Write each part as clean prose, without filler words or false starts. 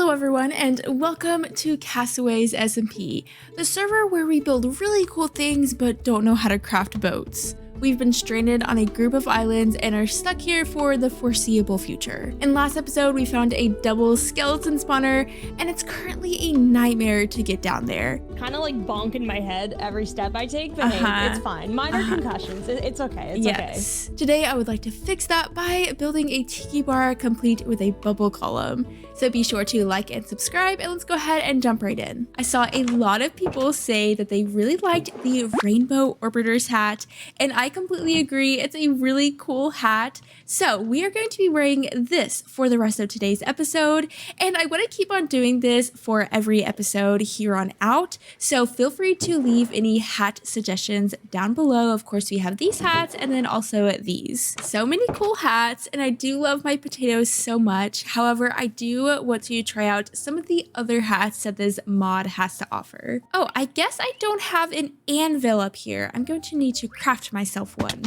Hello everyone and welcome to Castaways SMP, the server where we build really cool things but don't know how to craft boats. We've been stranded on a group of islands and are stuck here for the foreseeable future. In last episode, we found a double skeleton spawner, and it's currently a nightmare to get down there. Kind of like bonking my head every step I take, but hey, it's fine. Minor concussions, it's okay, it's okay. Today, I would like to fix that by building a tiki bar complete with a bubble column. So be sure to like and subscribe, and let's go ahead and jump right in. I saw a lot of people say that they really liked the Rainbow Orbiter's hat, and I completely agree. It's a really cool hat. So we are going to be wearing this for the rest of today's episode, and I want to keep on doing this for every episode here on out. So feel free to leave any hat suggestions down below. Of course, we have these hats and then also these. So many cool hats, and I do love my potatoes so much. However, I do want to try out some of the other hats that this mod has to offer. Oh, I guess I don't have an anvil up here. I'm going to need to craft myself one.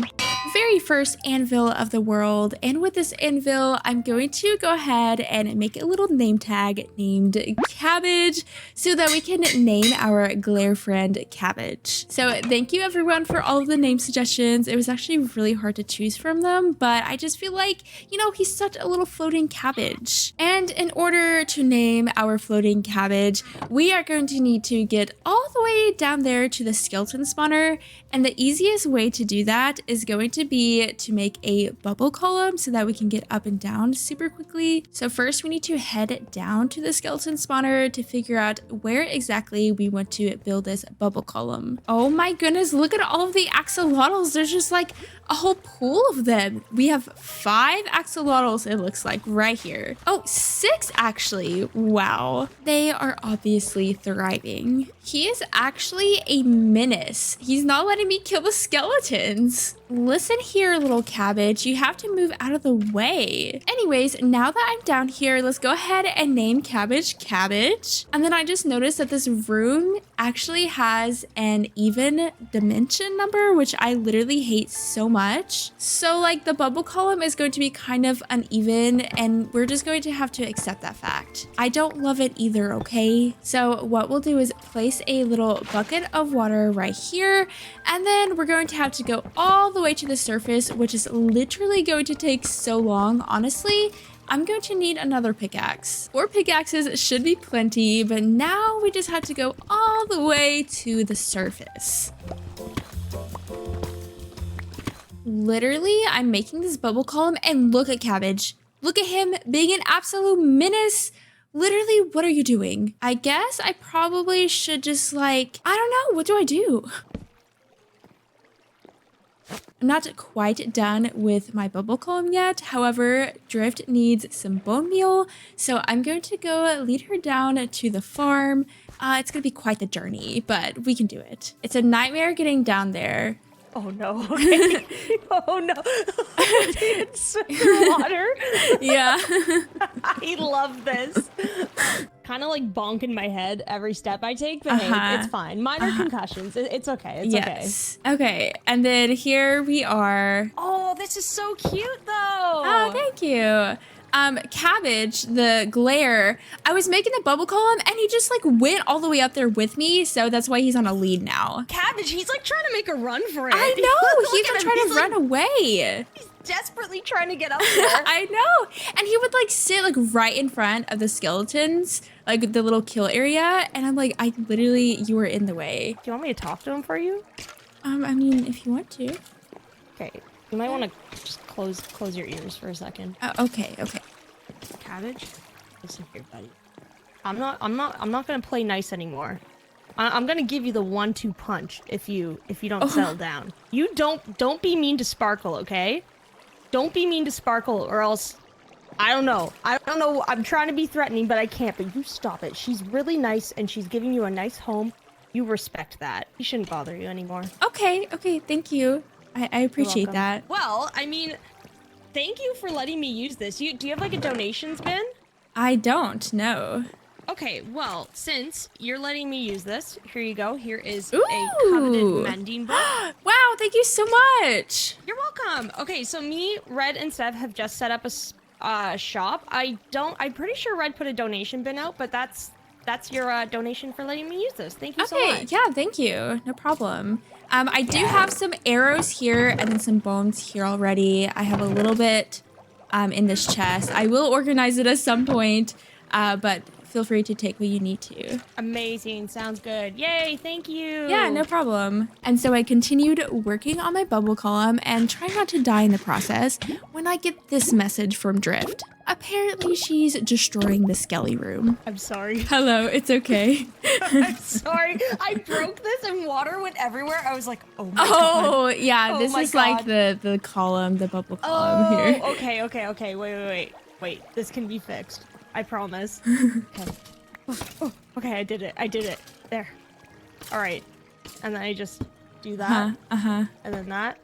Very first anvil of the world, and with this anvil I'm going to go ahead and make a little name tag named Cabbage so that we can name our glare friend Cabbage. So thank you everyone for all of the name suggestions. It was actually really hard to choose from them, but I just feel like, you know, he's such a little floating cabbage. And in order to name our floating cabbage, we are going to need to get all the way down there to the skeleton spawner, and the easiest way to do that is going to be to make a bubble column so that we can get up and down super quickly. So first we need to head down to the skeleton spawner to figure out where exactly we want to build this bubble column. Oh my goodness, look at all of the axolotls. There's just like a whole pool of them. We have 5 axolotls, it looks like, right here. Oh, 6 actually. Wow. They are obviously thriving. He is actually a menace. He's not letting me kill the skeletons. Listen here, little cabbage. You have to move out of the way. Anyways, now that I'm down here, let's go ahead and name Cabbage Cabbage. And then I just noticed that this room actually has an even dimension number, which I literally hate so much. So like the bubble column is going to be kind of uneven, and we're just going to have to accept that fact. I don't love it either, okay? So what we'll do is place a little bucket of water right here, and then we're going to have to go all the way to the surface, which is literally going to take so long. Honestly, I'm going to need another pickaxe. 4 pickaxes should be plenty, but now we just have to go all the way to the surface. Literally, I'm making this bubble column, and look at Cabbage. Look at him being an absolute menace. Literally, what are you doing? I guess I probably should just like, I don't know, what do I do? I'm not quite done with my bubble column yet. However, Drift needs some bone meal, so I'm going to go lead her down to the farm. It's gonna be quite the journey, but we can do it. It's a nightmare getting down there. Oh no, okay. Oh no. It's water. Yeah. I love this. Kind of like bonking my head every step I take, but hey, it's fine. Minor concussions, it's okay, it's okay. Okay, and then here we are. Oh, this is so cute though. Oh, thank you. Cabbage, the glare, I was making the bubble column and he just like went all the way up there with me, so that's why he's on a lead now. Cabbage, he's like trying to make a run for it. I know, he's even trying to run away. He's desperately trying to get up there. I know, and he would like sit like right in front of the skeletons, like the little kill area, and I'm like, you were in the way. Do you want me to talk to him for you? I mean, if you want to. Okay, you might want to just close your ears for a second. Okay. Cabbage, listen here, buddy. I'm not gonna play nice anymore. I'm gonna give you the 1-2 punch if you don't settle down. You don't be mean to Sparkle, okay? Don't be mean to Sparkle, or else I don't know. I'm trying to be threatening, but I can't. But you stop it. She's really nice, and she's giving you a nice home. You respect that. He shouldn't bother you anymore. Okay. Thank you. I appreciate that. Well, I mean, thank you for letting me use this. Do you have like a donations bin? I don't know. Okay, well, since you're letting me use this, here you go. Here is Ooh. a coveted mending book. Wow, thank you so much. You're welcome. Okay, so me, Red, and Sev have just set up shop. I'm pretty sure Red put a donation bin out, but that's your donation for letting me use this. Thank you so much. Yeah, thank you. No problem. I do have some arrows here and then some bones here already. I have a little bit in this chest. I will organize it at some point, but feel free to take what you need to. Amazing. Sounds good. Yay, thank you. Yeah, no problem. And so I continued working on my bubble column and trying not to die in the process when I get this message from Drift. Apparently she's destroying the skelly room. I'm sorry. Hello, it's okay. I'm sorry. I broke this and water went everywhere. I was like, oh my god. Yeah, Oh this my is God. like the column, the bubble column here. Okay. Wait. This can be fixed. I promise. Okay. Okay, I did it. There. All right. And then I just do that. And then that.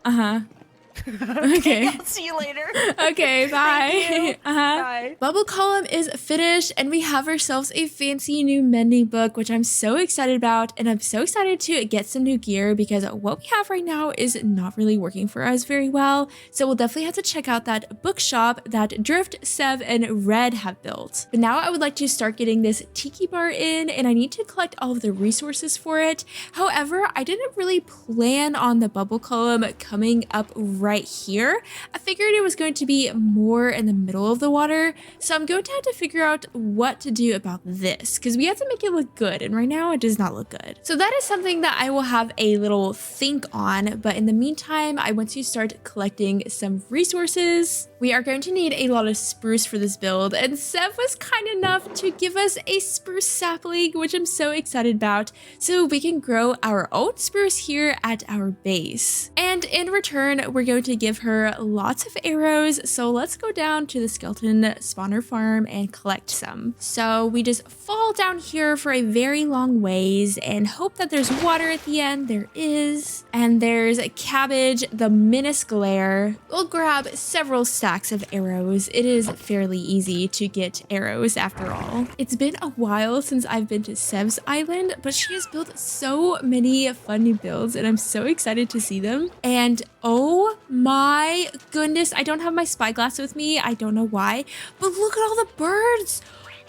Okay. I'll see you later. Okay, bye. Bye. Bubble column is finished and we have ourselves a fancy new mending book, which I'm so excited about. And I'm so excited to get some new gear because what we have right now is not really working for us very well. So we'll definitely have to check out that bookshop that Drift, Sev, and Red have built. But now I would like to start getting this tiki bar in and I need to collect all of the resources for it. However, I didn't really plan on the bubble column coming up right here. I figured it was going to be more in the middle of the water, so I'm going to have to figure out what to do about this because we have to make it look good, and right now it does not look good. So that is something that I will have a little think on, but in the meantime, I want to start collecting some resources. We are going to need a lot of spruce for this build, and Sev was kind enough to give us a spruce sapling, which I'm so excited about, so we can grow our own spruce here at our base. And in return, we're going to give her lots of arrows, so let's go down to the skeleton spawner farm and collect some. So we just fall down here for a very long ways and hope that there's water at the end. There is. And there's a cabbage, the minusculaire. We'll grab several stacks of arrows. It is fairly easy to get arrows after all. It's been a while since I've been to Sev's island, but she has built so many fun new builds and I'm so excited to see them. And oh my goodness, I don't have my spyglass with me. I don't know why, but look at all the birds.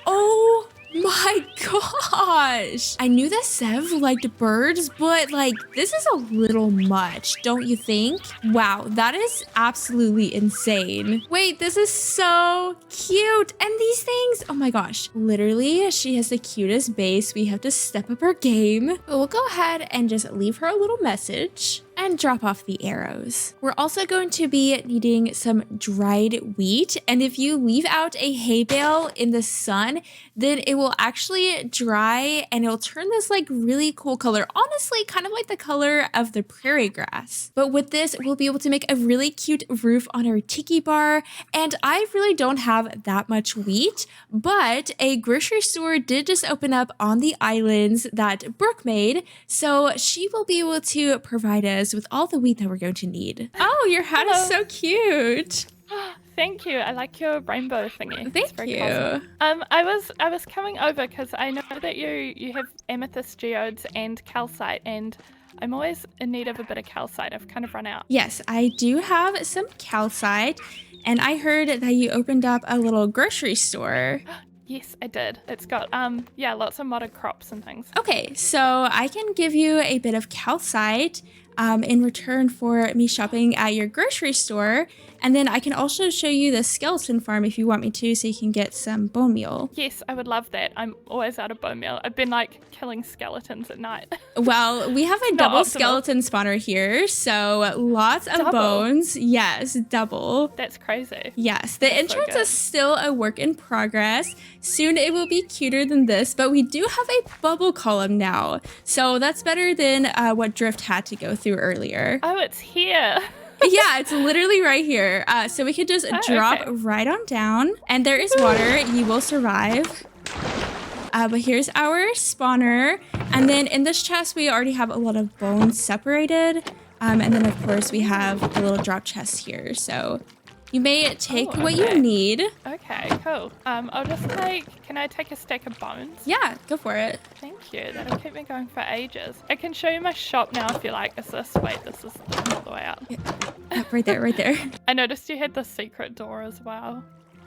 Oh my gosh. I knew that Sev liked birds, but like this is a little much, don't you think? Wow, that is absolutely insane. Wait, this is so cute. And these things, oh my gosh, literally she has the cutest base. We have to step up her game. But we'll go ahead and just leave her a little message and drop off the arrows. We're also going to be needing some dried wheat, and if you leave out a hay bale in the sun, then it will actually dry and it'll turn this like really cool color, honestly kind of like the color of the prairie grass. But with this, we'll be able to make a really cute roof on our tiki bar, and I really don't have that much wheat, but a grocery store did just open up on the islands that Brooke made, so she will be able to provide us with all the wheat that we're going to need. Oh, your hat is so cute. Thank you. I like your rainbow thingy. Thank you. Awesome. I was coming over because I know that you have amethyst geodes and calcite, and I'm always in need of a bit of calcite. I've kind of run out. Yes, I do have some calcite, and I heard that you opened up a little grocery store. Yes, I did. It's got yeah, lots of modded crops and things. Okay, so I can give you a bit of calcite in return for me shopping at your grocery store. And then I can also show you the skeleton farm if you want me to, so you can get some bone meal. Yes, I would love that. I'm always out of bone meal. I've been like killing skeletons at night. Well, we have a double skeleton spawner here, so lots of bones. Yes, double. That's crazy. Yes, the entrance is still a work in progress. Soon it will be cuter than this, but we do have a bubble column now. So that's better than what Drift had to go through earlier. Oh, it's here. Yeah, it's literally right here. So we could just drop right on down. And there is water. You will survive. But here's our spawner. And then in this chest, we already have a lot of bones separated. And then, of course, we have a little drop chest here. So you may take what you need. Okay, cool. I'll just can I take a stack of bones? Yeah, go for it. Thank you. That'll keep me going for ages. I can show you my shop now if you like. Is this, wait, this is all the way out. Yeah, right there, right there. I noticed you had the secret door as well.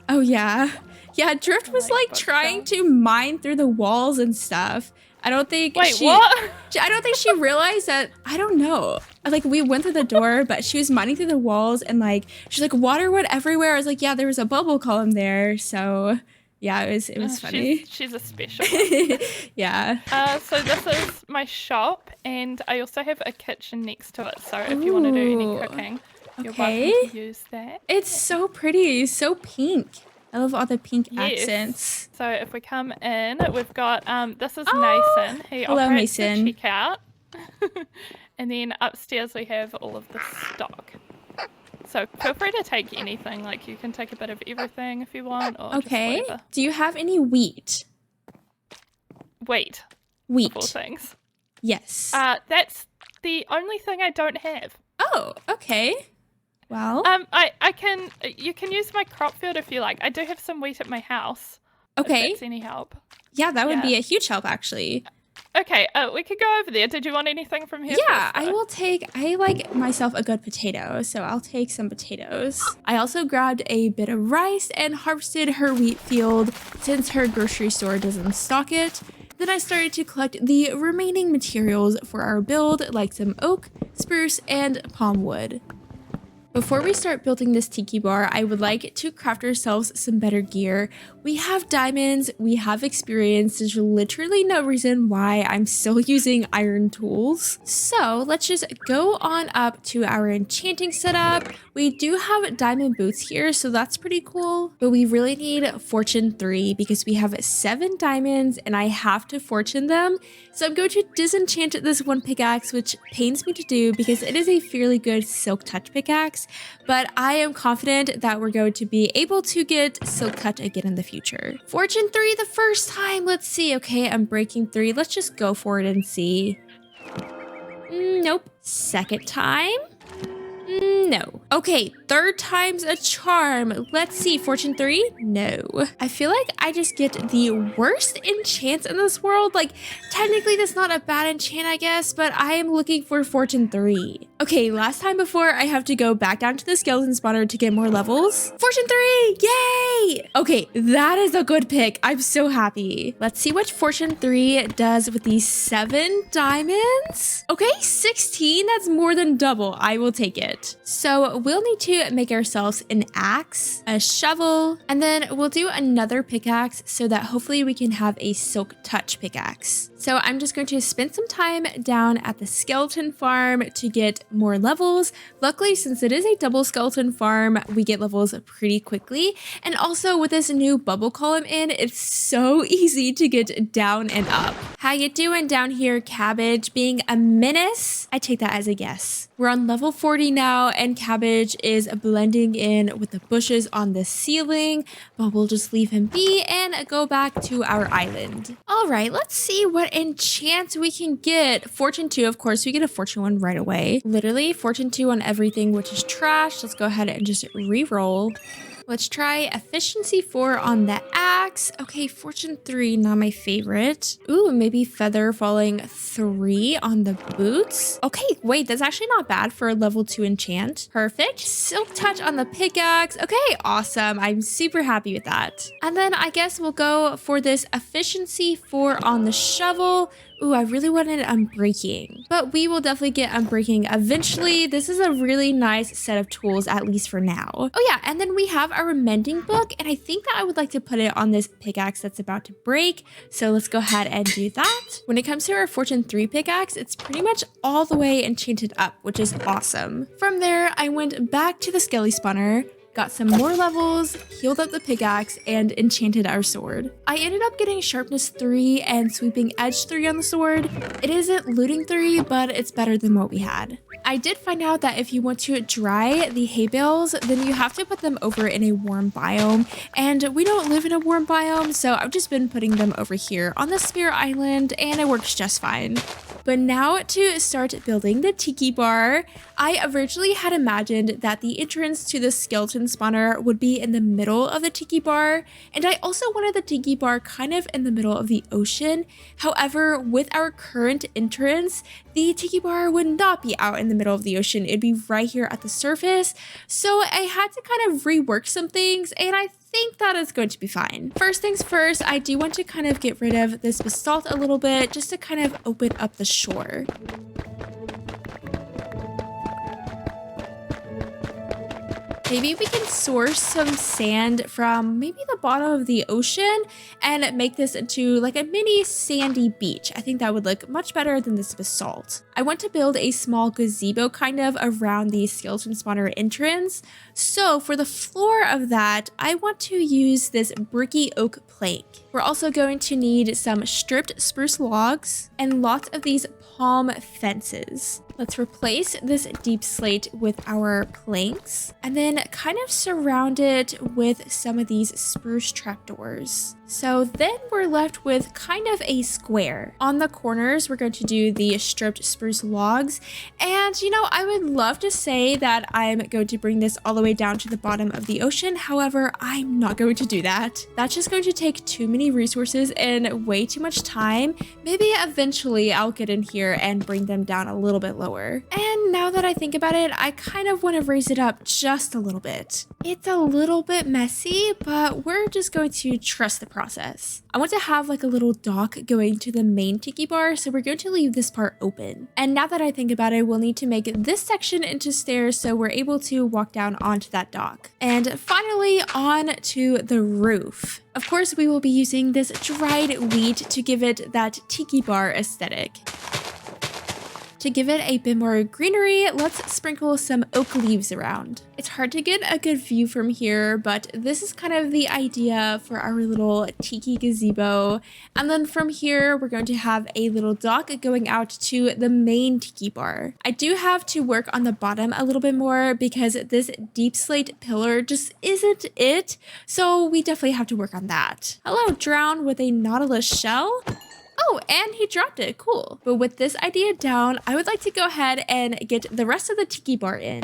Oh, yeah. Yeah, Drift was like trying to mine through the walls and stuff. I don't think Wait, she... what? I don't think she realized that... I don't know. Like, we went through the door, but she was mining through the walls and like... She's like, water went everywhere. I was like, yeah, there was a bubble column there. So, yeah, it was funny. She's a special one. Yeah. So this is my shop, and I also have a kitchen next to it. So if you want to do any cooking, you're welcome to use that. It's so pretty, so pink. I love all the pink accents. So if we come in, we've got this is Mason. He operates the checkout. And then upstairs we have all of the stock. So feel free to take anything. Like you can take a bit of everything if you want. Or just whatever. Do you have any wheat? Wheat. Wheat. All things. Yes. That's the only thing I don't have. Oh, okay. Well. You can use my crop field if you like. I do have some wheat at my house. Okay. If that's any help. Yeah, that would be a huge help actually. Okay, we could go over there. Did you want anything from here? Yeah, I like myself a good potato, so I'll take some potatoes. I also grabbed a bit of rice and harvested her wheat field since her grocery store doesn't stock it. Then I started to collect the remaining materials for our build, like some oak, spruce, and palm wood. Before we start building this tiki bar, I would like to craft ourselves some better gear. We have diamonds, we have experience, there's literally no reason why I'm still using iron tools. So let's just go on up to our enchanting setup. We do have diamond boots here, so that's pretty cool. But we really need fortune 3 because we have 7 diamonds and I have to fortune them. So I'm going to disenchant this one pickaxe, which pains me to do because it is a fairly good silk touch pickaxe. But I am confident that we're going to be able to get silk touch again in the future. Fortune 3 the first time. Let's see. Okay, I'm breaking 3. Let's just go for it and see. Nope. Second time. No. Okay, third time's a charm. Let's see, fortune 3? No. I feel like I just get the worst enchants in this world. Like, technically that's not a bad enchant, I guess, but I am looking for fortune 3. Okay, last time before I have to go back down to the skeleton spawner to get more levels. Fortune 3! Yay! Okay, that is a good pick. I'm so happy. Let's see what fortune 3 does with these 7 diamonds. Okay, 16. That's more than double. I will take it. So we'll need to make ourselves an axe, a shovel, and then we'll do another pickaxe so that hopefully we can have a silk touch pickaxe. So I'm just going to spend some time down at the skeleton farm to get more levels. Luckily, since it is a double skeleton farm, we get levels pretty quickly. And also with this new bubble column in, it's so easy to get down and up. How you doing down here, Cabbage? Being a menace? I take that as a yes. We're on level 40 now, and Cabbage is blending in with the bushes on the ceiling, but we'll just leave him be and go back to our island. All right, let's see what enchants we can get. Fortune 2, of course, we get a fortune 1 right away. Literally, fortune 2 on everything, which is trash. Let's go ahead and just re-roll. Let's try efficiency 4 on the axe. Okay, fortune 3, not my favorite. Ooh, maybe feather falling 3 on the boots. Okay, wait, that's actually not bad for a level 2 enchant. Perfect. Silk touch on the pickaxe. Okay, awesome. I'm super happy with that. And then I guess we'll go for this efficiency 4 on the shovel. Ooh, I really wanted unbreaking, but we will definitely get unbreaking eventually. This is a really nice set of tools, at least for now. Oh yeah, and then we have our mending book, and I think that I would like to put it on this pickaxe that's about to break. So let's go ahead and do that. When it comes to our fortune 3 pickaxe, it's pretty much all the way enchanted up, which is awesome. From there, I went back to the skelly spawner, got some more levels, healed up the pickaxe, and enchanted our sword. I ended up getting sharpness 3 and sweeping edge 3 on the sword. It isn't looting 3, but it's better than what we had. I did find out that if you want to dry the hay bales, then you have to put them over in a warm biome, and we don't live in a warm biome, so I've just been putting them over here on the Spirit Island, and it works just fine. But now to start building the tiki bar, I originally had imagined that the entrance to the skeleton spawner would be in the middle of the tiki bar, and I also wanted the tiki bar kind of in the middle of the ocean. However, with our current entrance, the tiki bar would not be out in the middle of the ocean. It'd be right here at the surface. So I had to kind of rework some things, and I think that is going to be fine. First things first, I do want to kind of get rid of this basalt a little bit just to kind of open up the shore. Maybe we can source some sand from maybe the bottom of the ocean and make this into like a mini sandy beach. I think that would look much better than this basalt. I want to build a small gazebo kind of around the skeleton spawner entrance. So for the floor of that, I want to use this bricky oak plank. We're also going to need some stripped spruce logs and lots of these palm fences. Let's replace this deep slate with our planks and then kind of surround it with some of these spruce trapdoors. So then we're left with kind of a square. On the corners, we're going to do the stripped spruce logs. And you know, I would love to say that I'm going to bring this all the way down to the bottom of the ocean. However, I'm not going to do that. That's just going to take too many resources and way too much time. Maybe eventually I'll get in here and bring them down a little bit lower. And now that I think about it, I kind of want to raise it up just a little bit. It's a little bit messy, but we're just going to trust the process. I want to have like a little dock going to the main tiki bar, so we're going to leave this part open. And now that I think about it, we'll need to make this section into stairs so we're able to walk down onto that dock. And finally, on to the roof. Of course, we will be using this dried wheat to give it that tiki bar aesthetic. To give it a bit more greenery, let's sprinkle some oak leaves around. It's hard to get a good view from here, but this is kind of the idea for our little tiki gazebo. And then from here, we're going to have a little dock going out to the main tiki bar. I do have to work on the bottom a little bit more because this deep slate pillar just isn't it. So we definitely have to work on that. Hello, drown with a nautilus shell. Oh, and he dropped it. Cool. But with this idea down, I would like to go ahead and get the rest of the tiki bar in.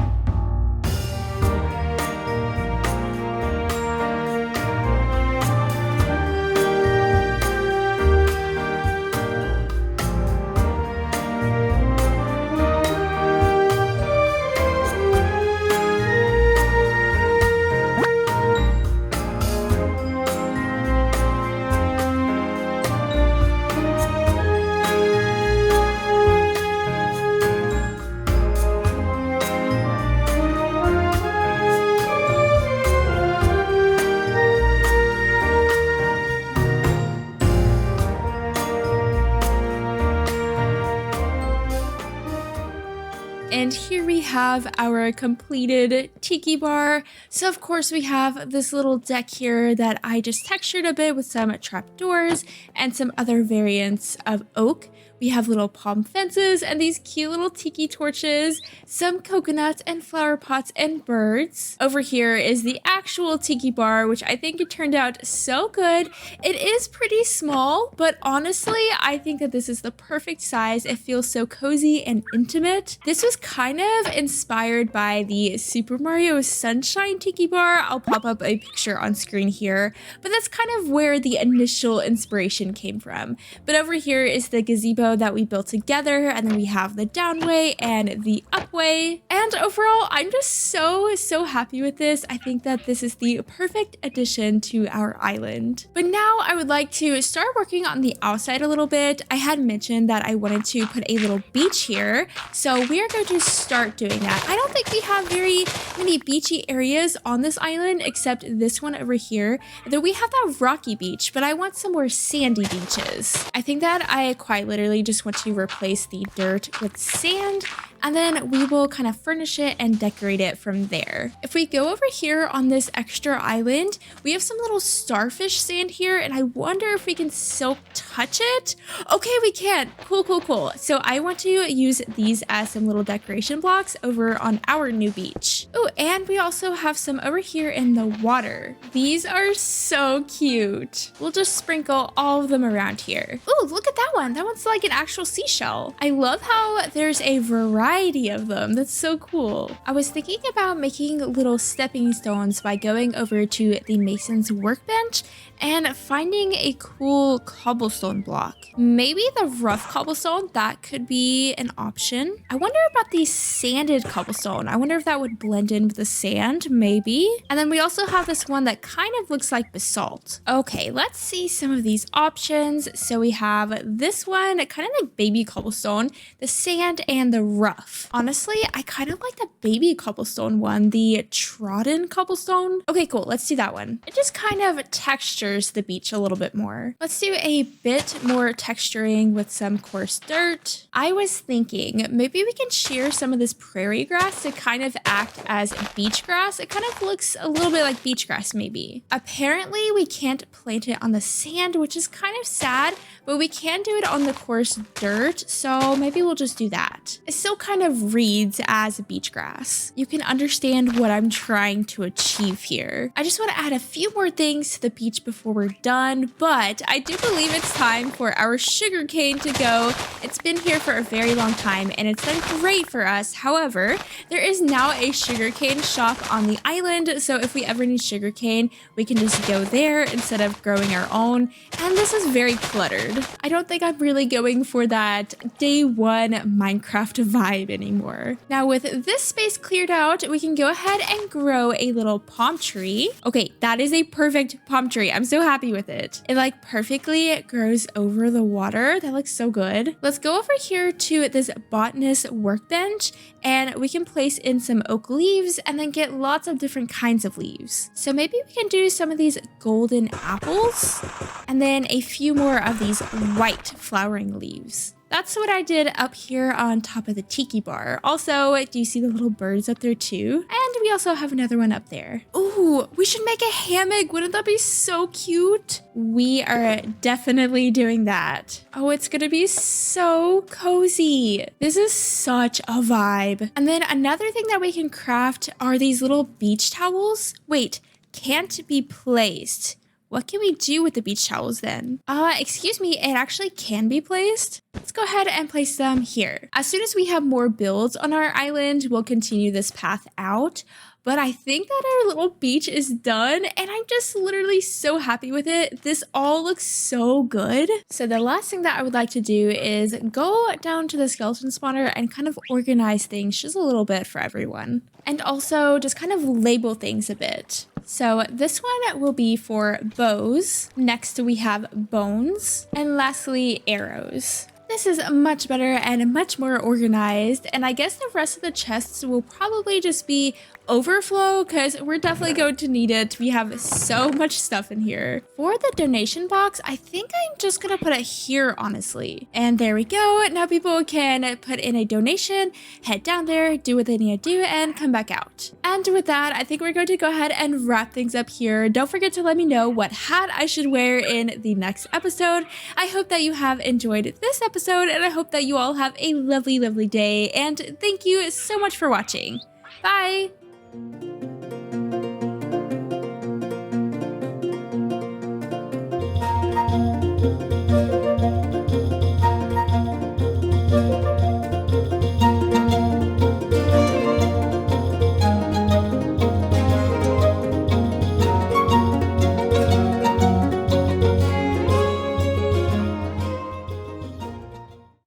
And here we have our completed tiki bar. So of course we have this little deck here that I just textured a bit with some trapdoors and some other variants of oak. We have little palm fences and these cute little tiki torches, some coconuts and flower pots and birds. Over here is the actual tiki bar, which I think it turned out so good. It is pretty small, but honestly, I think that this is the perfect size. It feels so cozy and intimate. This was kind of inspired by the Super Mario Sunshine tiki bar. I'll pop up a picture on screen here, but that's kind of where the initial inspiration came from. But over here is the gazebo that we built together, and then we have the downway and the upway. And overall, I'm just so happy with this. I think that this is the perfect addition to our island. But now I would like to start working on the outside a little bit. I had mentioned that I wanted to put a little beach here, so we are going to start doing that. I don't think we have very many beachy areas on this island except this one over here. Though we have that rocky beach, but I want some more sandy beaches. I think that I quite literally just want to replace the dirt with sand, and then we will kind of furnish it and decorate it from there. If we go over here on this extra island, we have some little starfish sand here, and I wonder if we can silk touch it. Okay, we can. Cool. So I want to use these as some little decoration blocks over on our new beach. Oh, and we also have some over here in the water. These are so cute. We'll just sprinkle all of them around here. Oh, look at that one. That one's like an actual seashell. I love how there's a variety of them. That's so cool. I was thinking about making little stepping stones by going over to the mason's workbench and finding a cool cobblestone block. Maybe the rough cobblestone, that could be an option. I wonder about the sanded cobblestone. I wonder if that would blend in with the sand, maybe. And then we also have this one that kind of looks like basalt. Okay, let's see some of these options. So we have this one, kind of like baby cobblestone, the sand and the rough. Honestly, I kind of like the baby cobblestone one, the trodden cobblestone. Okay, cool. Let's do that one. It just kind of textures the beach a little bit more. Let's do a bit more texturing with some coarse dirt. I was thinking maybe we can shear some of this prairie grass to kind of act as beach grass. It kind of looks a little bit like beach grass maybe. Apparently we can't plant it on the sand, which is kind of sad, but we can do it on the coarse dirt, so maybe we'll just do that. It still kind of reads as beach grass. You can understand what I'm trying to achieve here. I just want to add a few more things to the beach before we're done, but I do believe it's time for our sugarcane to go. It's been here for a very long time and it's done great for us. However, there is now a sugarcane shop on the island, so if we ever need sugarcane, we can just go there instead of growing our own. And this is very cluttered. I don't think I'm really going for that day one Minecraft vibe anymore. Now with this space cleared out, we can go ahead and grow a little palm tree. Okay, that is a perfect palm tree. I'm so happy with it. It like perfectly grows over the water. That looks so good. Let's go over here to this botanist workbench and we can place in some oak leaves and then get lots of different kinds of leaves. So maybe we can do some of these golden apples and then a few more of these white flowering leaves. That's what I did up here on top of the tiki bar. Also, do you see the little birds up there too? And we also have another one up there. Ooh, we should make a hammock. Wouldn't that be so cute? We are definitely doing that. Oh, it's gonna be so cozy. This is such a vibe. And then another thing that we can craft are these little beach towels. Wait, can't be placed. What can we do with the beach towels then? Excuse me, it actually can be placed. Let's go ahead and place them here. As soon as we have more builds on our island, we'll continue this path out. But I think that our little beach is done and I'm just literally so happy with it. This all looks so good. So the last thing that I would like to do is go down to the skeleton spawner and kind of organize things just a little bit for everyone. And also just kind of label things a bit. So this one will be for bows. Next we have bones. And lastly, arrows. This is much better and much more organized. And I guess the rest of the chests will probably just be overflow because we're definitely going to need it. We have so much stuff in here. For the donation box, I think I'm just gonna put it here, honestly. And there we go. Now people can put in a donation, head down there, do what they need to do, and come back out. And with that, I think we're going to go ahead and wrap things up here. Don't forget to let me know what hat I should wear in the next episode. I hope that you have enjoyed this episode, and I hope that you all have a lovely, lovely day. And thank you so much for watching. Bye!